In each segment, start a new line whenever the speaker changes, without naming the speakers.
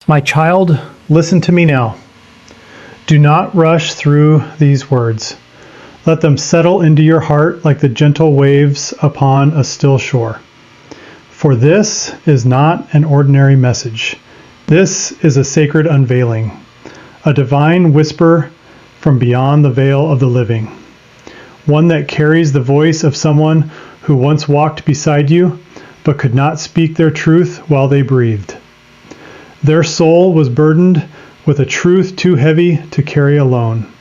My child, listen to me now. Do not rush through these words. Let them settle into your heart like the gentle waves upon a still shore. For this is not an ordinary message. This is a sacred unveiling, a divine whisper from beyond the veil of the living, one that carries the voice of someone who once walked beside you, but could not speak their truth while they breathed. Their soul was burdened with a truth too heavy to carry alone.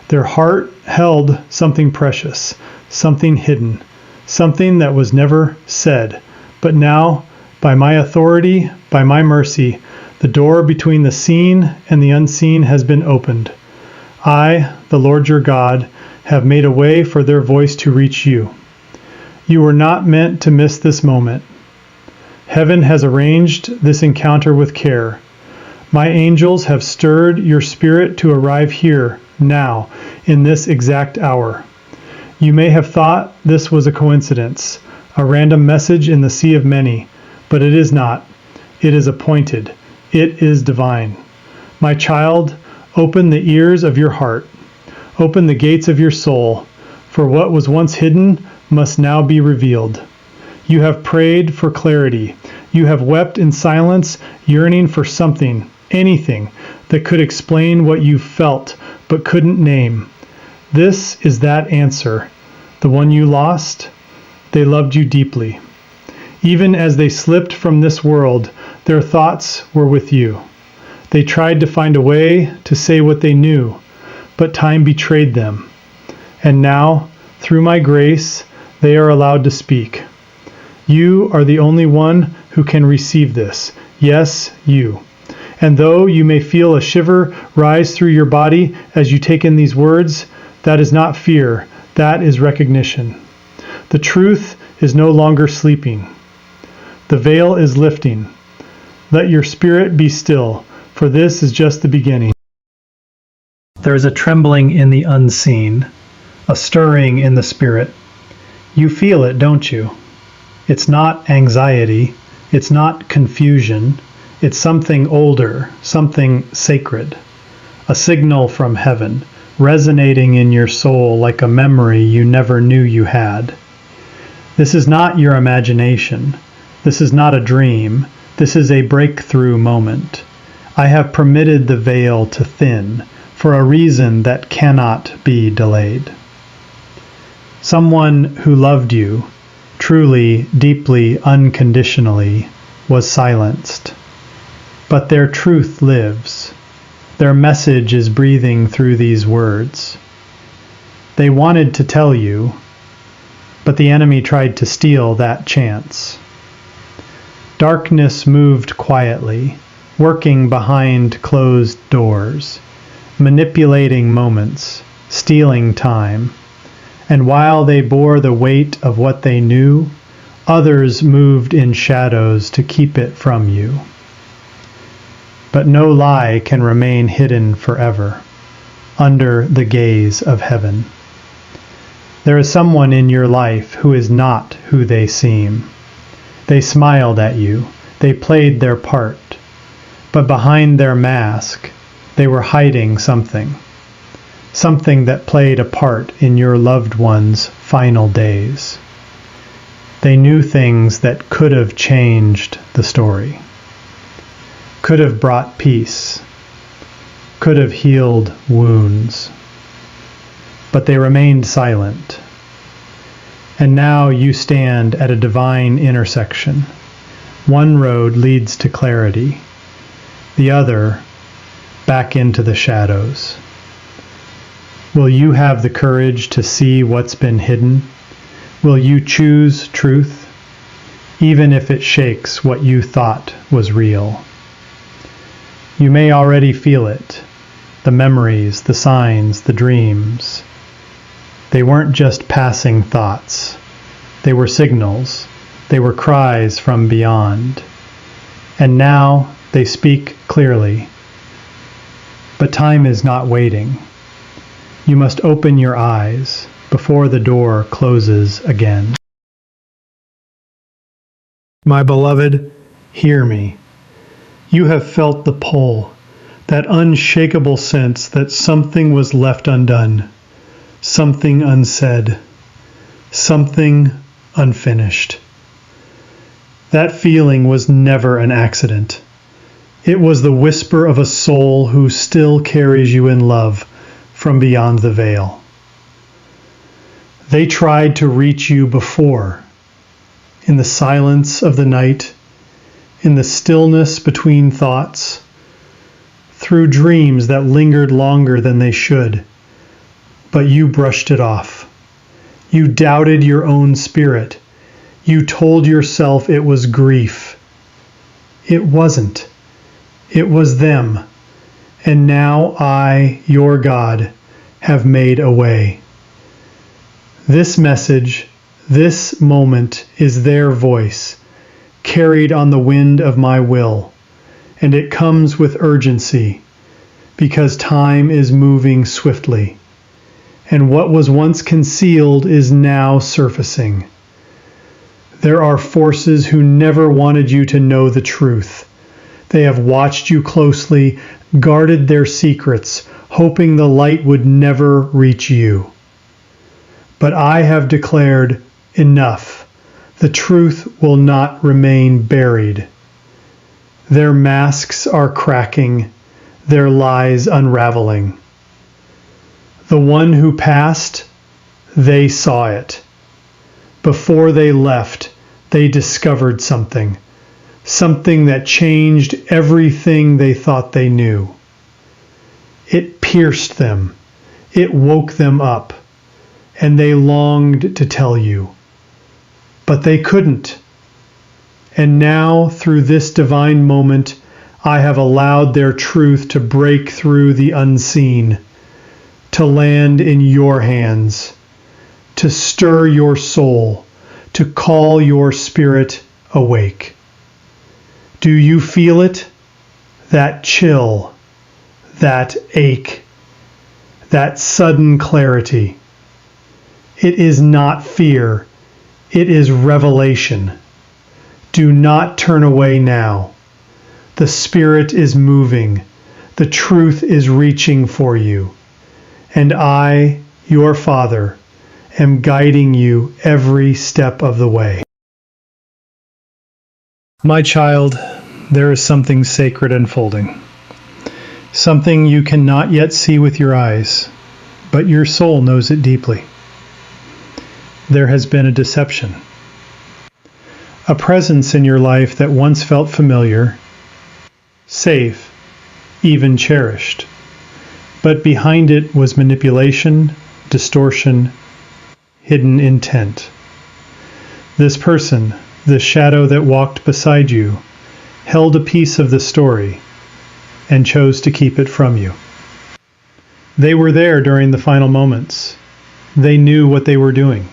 Their heart held something precious, something hidden, something that was never said. But now, by my authority, by my mercy, the door between the seen and the unseen has been opened. I, the Lord your God, have made a way for their voice to reach you. You were not meant to miss this moment. Heaven has arranged this encounter with care. My angels have stirred your spirit to arrive here, now, in this exact hour. You may have thought this was a coincidence, a random message in the sea of many, but it is not. It is appointed. It is divine. My child, open the ears of your heart. Open the gates of your soul, for what was once hidden must now be revealed. You have prayed for clarity. You have wept in silence, yearning for something, anything, that could explain what you felt but couldn't name. This is that answer. The one you lost, they loved you deeply. Even as they slipped from this world, their thoughts were with you. They tried to find a way to say what they knew, but time betrayed them. And now, through my grace, they are allowed to speak. You are the only one who can receive this. Yes, you. And though you may feel a shiver rise through your body as you take in these words, that is not fear, that is recognition. The truth is no longer sleeping. The veil is lifting. Let your spirit be still, for this is just the beginning. There is a trembling in the unseen, a stirring in the spirit. You feel it, don't you? It's not anxiety, it's not confusion, it's something older, something sacred, a signal from heaven, resonating in your soul like a memory you never knew you had. This is not your imagination. This is not a dream. This is a breakthrough moment. I have permitted the veil to thin for a reason that cannot be delayed. Someone who loved you, truly, deeply, unconditionally, was silenced. But their truth lives. Their message is breathing through these words. They wanted to tell you, but the enemy tried to steal that chance. Darkness moved quietly, working behind closed doors, manipulating moments, stealing time. And while they bore the weight of what they knew, others moved in shadows to keep it from you. But no lie can remain hidden forever, under the gaze of heaven. There is someone in your life who is not who they seem. They smiled at you, they played their part, but behind their mask, they were hiding something. Something that played a part in your loved one's final days. They knew things that could have changed the story, could have brought peace, could have healed wounds, but they remained silent. And now you stand at a divine intersection. One road leads to clarity, the other back into the shadows. Will you have the courage to see what's been hidden? Will you choose truth, even if it shakes what you thought was real? You may already feel it, the memories, the signs, the dreams. They weren't just passing thoughts. They were signals. They were cries from beyond. And now they speak clearly. But time is not waiting. You must open your eyes before the door closes again. My beloved, hear me. You have felt the pull, that unshakable sense that something was left undone, something unsaid, something unfinished. That feeling was never an accident. It was the whisper of a soul who still carries you in love from beyond the veil. They tried to reach you before, in the silence of the night, in the stillness between thoughts, through dreams that lingered longer than they should, but you brushed it off. You doubted your own spirit. You told yourself it was grief. It wasn't. It was them. And now I, your God, have made a way. This message, this moment is their voice, carried on the wind of my will, and it comes with urgency, because time is moving swiftly, and what was once concealed is now surfacing. There are forces who never wanted you to know the truth. They have watched you closely, guarded their secrets, hoping the light would never reach you. But I have declared enough. The truth will not remain buried. Their masks are cracking, their lies unraveling. The one who passed, they saw it. Before they left, they discovered something that changed everything they thought they knew. It pierced them, it woke them up, and they longed to tell you. But they couldn't. And now, through this divine moment, I have allowed their truth to break through the unseen, to land in your hands, to stir your soul, to call your spirit awake. Do you feel it? That chill, that ache, that sudden clarity. It is not fear, it is revelation. Do not turn away now. The Spirit is moving, the truth is reaching for you, and I, your Father, am guiding you every step of the way. My child, there is something sacred unfolding, something you cannot yet see with your eyes, but your soul knows it deeply. There has been a deception, a presence in your life that once felt familiar, safe, even cherished, but behind it was manipulation, distortion, hidden intent. This person, the shadow that walked beside you, held a piece of the story and chose to keep it from you. They were there during the final moments. They knew what they were doing.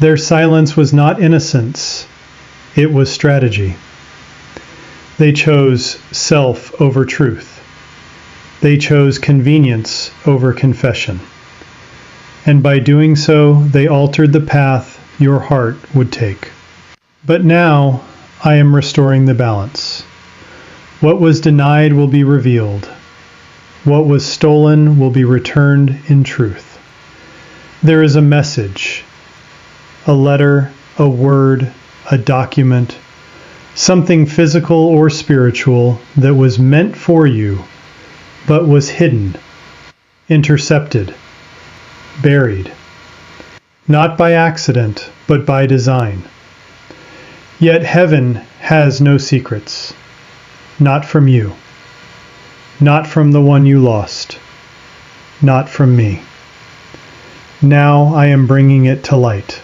Their silence was not innocence, it was strategy. They chose self over truth. They chose convenience over confession. And by doing so, they altered the path your heart would take. But now, I am restoring the balance. What was denied will be revealed. What was stolen will be returned in truth. There is a message, a letter, a word, a document, something physical or spiritual that was meant for you, but was hidden, intercepted, buried, not by accident, but by design. Yet heaven has no secrets, not from you, not from the one you lost, not from me. Now I am bringing it to light.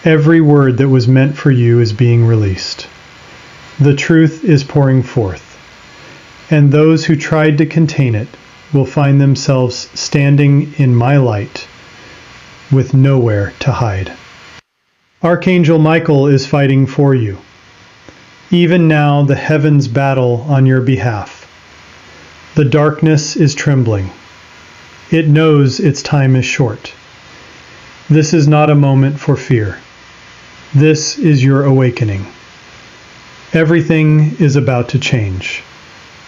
Every word that was meant for you is being released. The truth is pouring forth, and those who tried to contain it will find themselves standing in my light with nowhere to hide. Archangel Michael is fighting for you. Even now the heavens battle on your behalf. The darkness is trembling. It knows its time is short. This is not a moment for fear. This is your awakening. Everything is about to change,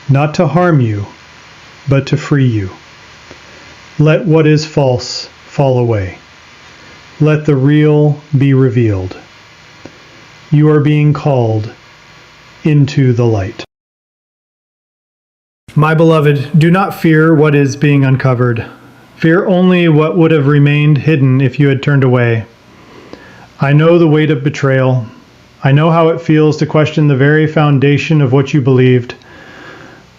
not to harm you, but to free you. Let what is false fall away. Let the real be revealed. You are being called into the light. My beloved, do not fear what is being uncovered. Fear only what would have remained hidden if you had turned away. I know the weight of betrayal. I know how it feels to question the very foundation of what you believed.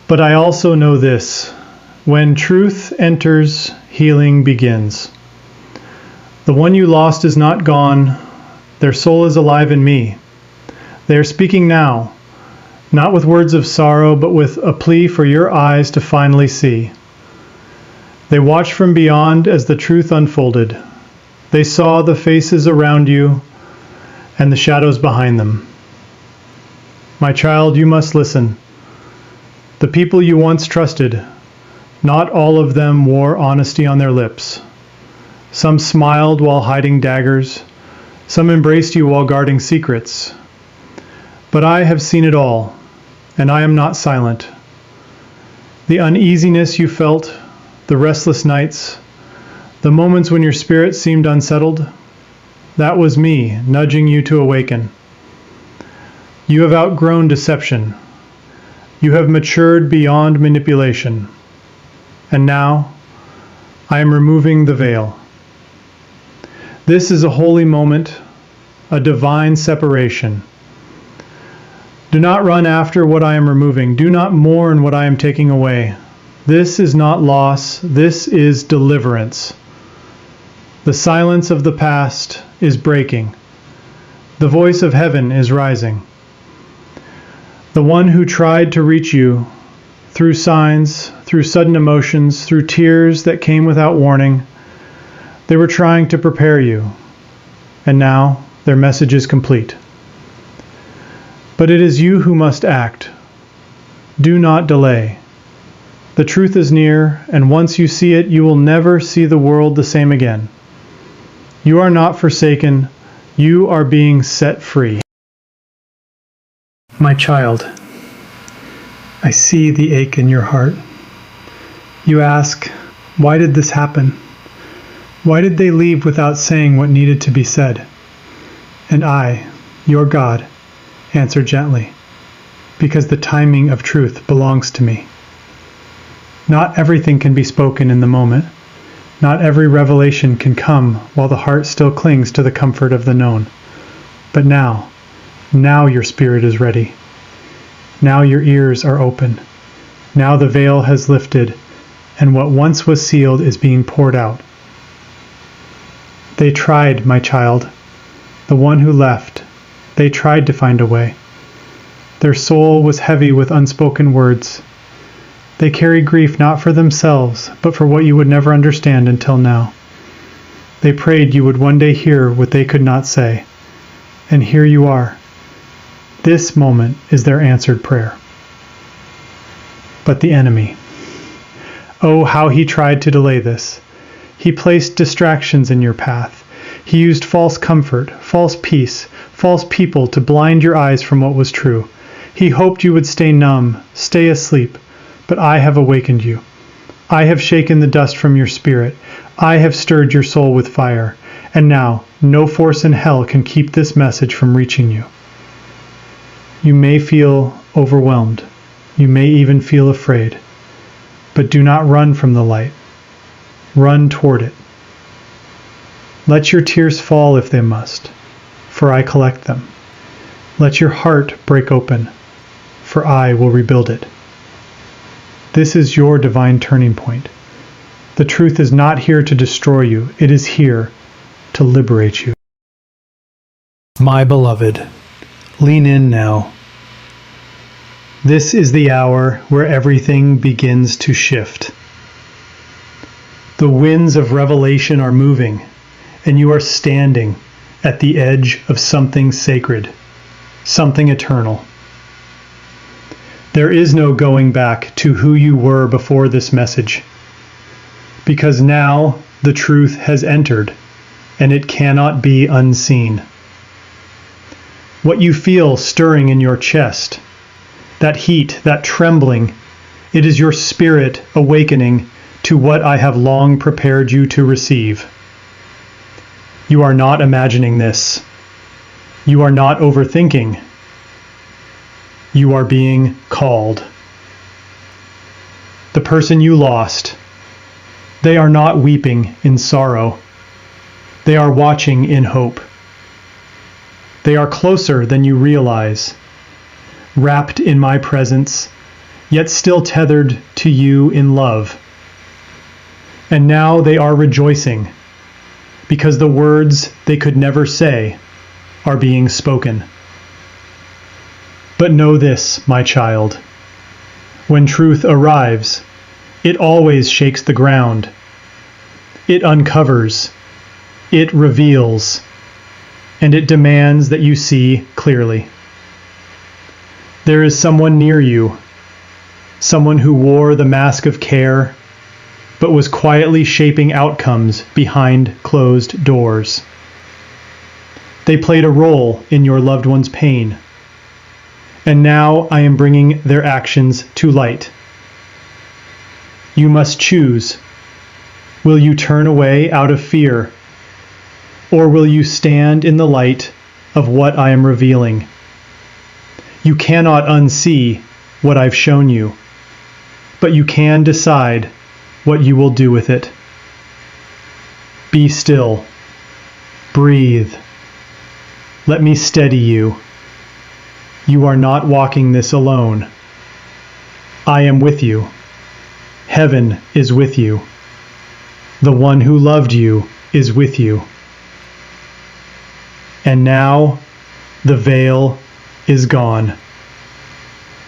But I also know this: when truth enters, healing begins. The one you lost is not gone. Their soul is alive in me. They are speaking now, not with words of sorrow, but with a plea for your eyes to finally see. They watched from beyond as the truth unfolded. They saw the faces around you and the shadows behind them. My child, you must listen. The people you once trusted, not all of them wore honesty on their lips. Some smiled while hiding daggers. Some embraced you while guarding secrets. But I have seen it all, and I am not silent. The uneasiness you felt, the restless nights, the moments when your spirit seemed unsettled, that was me nudging you to awaken. You have outgrown deception. You have matured beyond manipulation. And now, I am removing the veil. This is a holy moment, a divine separation. Do not run after what I am removing. Do not mourn what I am taking away. This is not loss. This is deliverance. The silence of the past is breaking. The voice of heaven is rising. The one who tried to reach you through signs, through sudden emotions, through tears that came without warning, they were trying to prepare you, and now their message is complete. But it is you who must act. Do not delay. The truth is near, and once you see it, you will never see the world the same again. You are not forsaken. You are being set free. My child, I see the ache in your heart. You ask, why did this happen? Why did they leave without saying what needed to be said? And I, your God, answer gently, because the timing of truth belongs to me. Not everything can be spoken in the moment. Not every revelation can come while the heart still clings to the comfort of the known. But now your spirit is ready. Now your ears are open. Now the veil has lifted, and what once was sealed is being poured out. They tried, my child, the one who left. They tried to find a way. Their soul was heavy with unspoken words. They carried grief not for themselves, but for what you would never understand until now. They prayed you would one day hear what they could not say. And here you are. This moment is their answered prayer. But the enemy. Oh, how he tried to delay this. He placed distractions in your path. He used false comfort, false peace, false people to blind your eyes from what was true. He hoped you would stay numb, stay asleep. But I have awakened you. I have shaken the dust from your spirit. I have stirred your soul with fire. And now, no force in hell can keep this message from reaching you. You may feel overwhelmed. You may even feel afraid. But do not run from the light. Run toward it. Let your tears fall if they must, for I collect them. Let your heart break open, for I will rebuild it. This is your divine turning point. The truth is not here to destroy you. It is here to liberate you. My beloved, lean in now. This is the hour where everything begins to shift. The winds of revelation are moving, and you are standing at the edge of something sacred, something eternal. There is no going back to who you were before this message, because now the truth has entered, and it cannot be unseen. what you feel stirring in your chest, that heat, that trembling, it is your spirit awakening to what I have long prepared you to receive. You are not imagining this. You are not overthinking. You are being called. The person you lost, they are not weeping in sorrow. They are watching in hope. They are closer than you realize, wrapped in my presence, yet still tethered to you in love. And now they are rejoicing, because the words they could never say are being spoken. But know this, my child, when truth arrives, it always shakes the ground. It uncovers, it reveals, and it demands that you see clearly. There is someone near you, someone who wore the mask of care, but was quietly shaping outcomes behind closed doors. They played a role in your loved one's pain, and now I am bringing their actions to light. You must choose. Will you turn away out of fear, or will you stand in the light of what I am revealing? You cannot unsee what I've shown you, but you can decide what you will do with it. Be still. Breathe. Let me steady you. You are not walking this alone. I am with you. Heaven is with you. The one who loved you is with you. And now the veil is gone.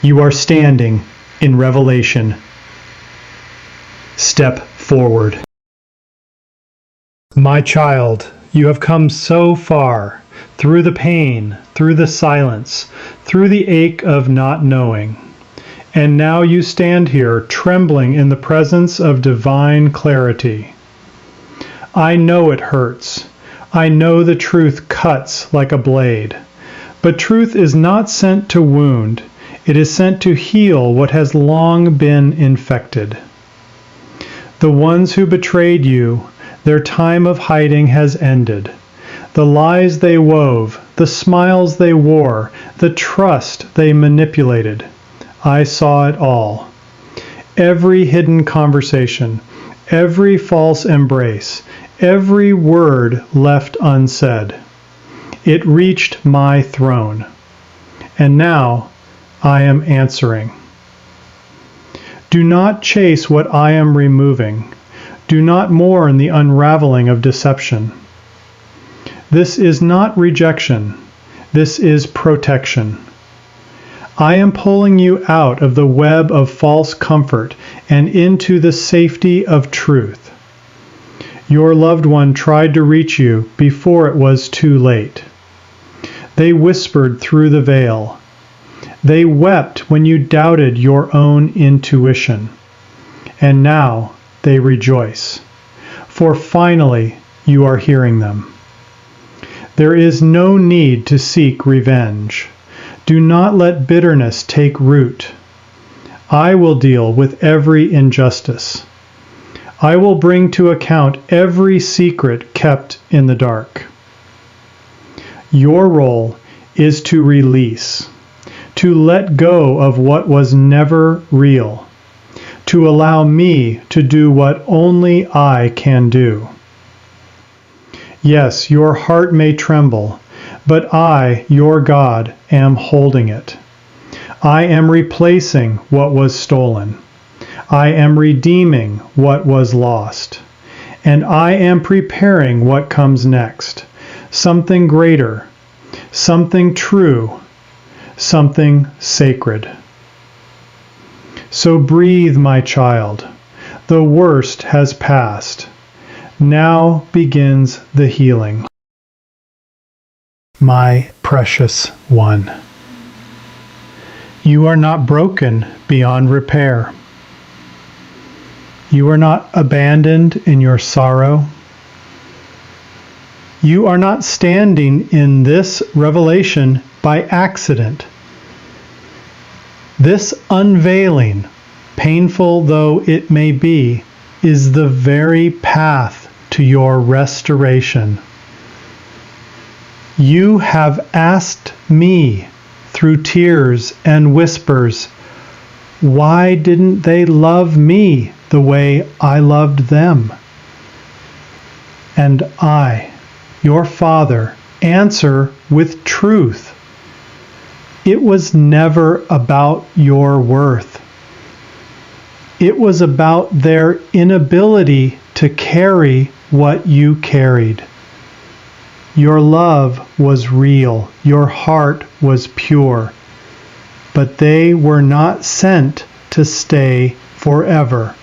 You are standing in revelation. Step forward. My child, you have come so far, through the pain, through the silence, through the ache of not knowing. And now you stand here trembling in the presence of divine clarity. I know it hurts. I know the truth cuts like a blade. But truth is not sent to wound. It is sent to heal what has long been infected. The ones who betrayed you, their time of hiding has ended. The lies they wove, the smiles they wore, the trust they manipulated. I saw it all. Every hidden conversation, every false embrace, every word left unsaid. It reached my throne. And now I am answering. Do not chase what I am removing. Do not mourn the unraveling of deception. This is not rejection. This is protection. I am pulling you out of the web of false comfort and into the safety of truth. Your loved one tried to reach you before it was too late. They whispered through the veil. They wept when you doubted your own intuition. And now they rejoice, for finally you are hearing them. There is no need to seek revenge. Do not let bitterness take root. I will deal with every injustice. I will bring to account every secret kept in the dark. Your role is to release, to let go of what was never real, to allow me to do what only I can do. Yes, your heart may tremble, but I, your God, am holding it. I am replacing what was stolen. I am redeeming what was lost. And I am preparing what comes next. Something greater, something true, something sacred. So breathe, my child. The worst has passed. Now begins the healing. My precious one, you are not broken beyond repair. You are not abandoned in your sorrow. You are not standing in this revelation by accident. This unveiling, painful though it may be, is the very path to your restoration. You have asked me through tears and whispers, why didn't they love me the way I loved them? And I, your Father, answer with truth. It was never about your worth. It was about their inability to carry what you carried. Your love was real, your heart was pure, but they were not sent to stay forever.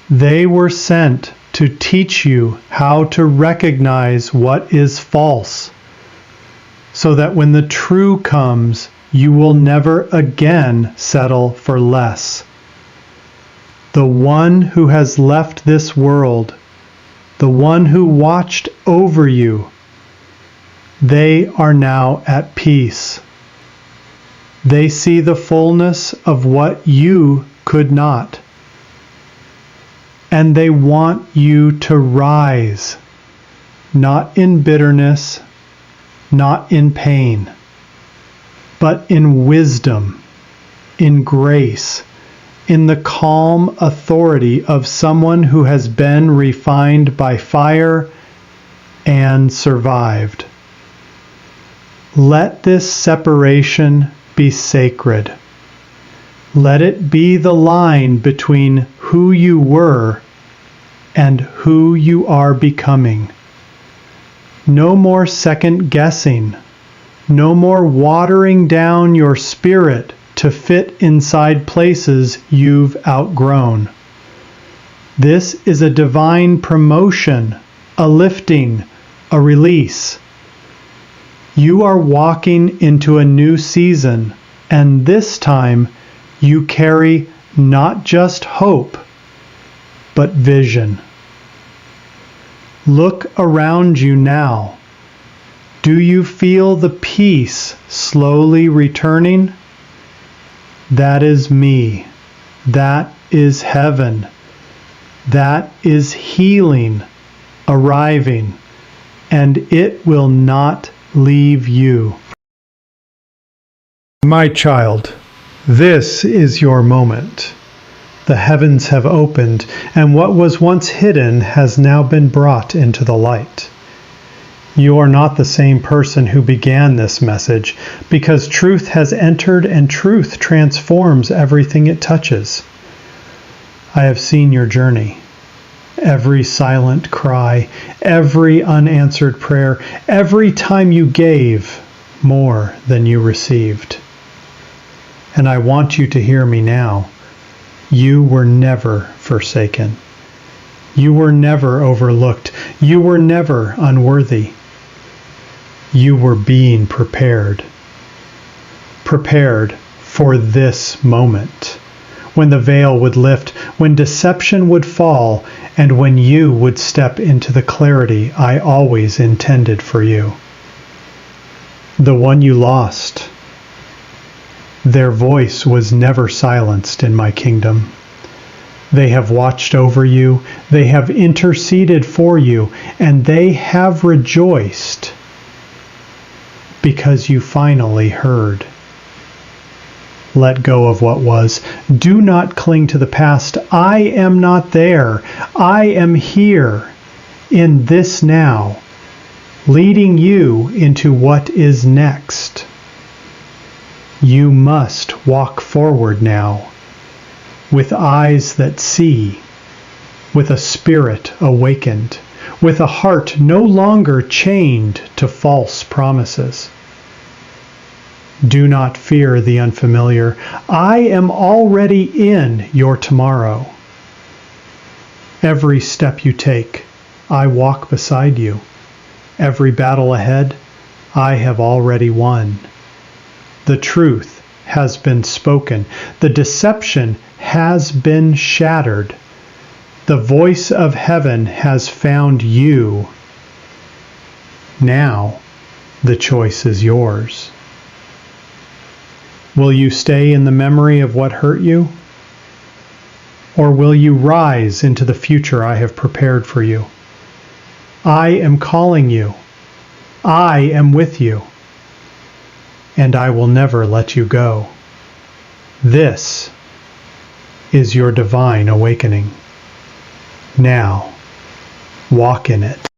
They were sent to teach you how to recognize what is false, so that when the true comes, you will never again settle for less. The one who has left this world, the one who watched over you, they are now at peace. They see the fullness of what you could not. And they want you to rise, not in bitterness, not in pain, but in wisdom, in grace, in the calm authority of someone who has been refined by fire and survived. Let this separation be sacred. Let it be the line between who you were and who you are becoming. No more second guessing. No more watering down your spirit to fit inside places you've outgrown. This is a divine promotion, a lifting, a release. You are walking into a new season, and this time you carry not just hope, but vision. Look around you now. Do you feel the peace slowly returning? That is me. That is heaven. That is healing arriving, and it will not leave you. My child, this is your moment. The heavens have opened, and what was once hidden has now been brought into the light. You are not the same person who began this message, because truth has entered and truth transforms everything it touches. I have seen your journey. Every silent cry, every unanswered prayer, every time you gave more than you received. And I want you to hear me now. You were never forsaken. You were never overlooked. You were never unworthy. You were being prepared. Prepared for this moment, when the veil would lift, when deception would fall, and when you would step into the clarity I always intended for you. The one you lost. Their voice was never silenced in my kingdom. They have watched over you, they have interceded for you, and they have rejoiced because you finally heard. Let go of what was. Do not cling to the past. I am not there. I am here in this now, leading you into what is next. You must walk forward now, with eyes that see, with a spirit awakened, with a heart no longer chained to false promises. Do not fear the unfamiliar. I am already in your tomorrow. Every step you take, I walk beside you. Every battle ahead, I have already won. The truth has been spoken. The deception has been shattered. The voice of heaven has found you. Now, The choice is yours. Will you stay in the memory of what hurt you? Or will you rise into the future I have prepared for you? I am calling you. I am with you. And I will never let you go. This is your divine awakening. Now, walk in it.